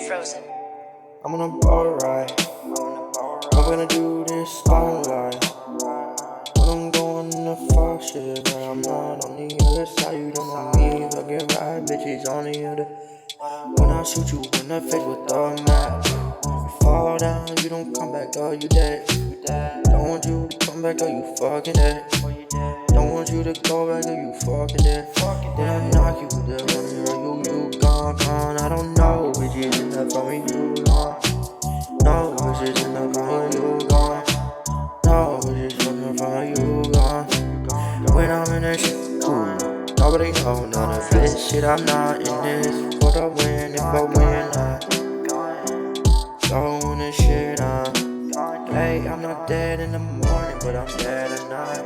Frozen. I'm on a boat ride. I'm gonna do this all night. But I'm going to fuck shit, but I'm not on the other side. You don't know me, fucking ride bitches on the other. When I shoot you in the face with a match, you fall down, you don't come back, girl, you dead. Don't want you to come back, girl, you fucking dead. Don't want you to go back, girl, you fucking dead. Then I knock you with the running, girl, you gone. I don't know, bitches enough for me, you gone. No, bitches enough for me, you gone. No, bitches enough for me, you gone. When I'm in that shit, ooh, nobody know none of this shit. I'm not in this for the win. If I win, so in this shit, hey, I'm not dead in the morning, but I'm dead at night.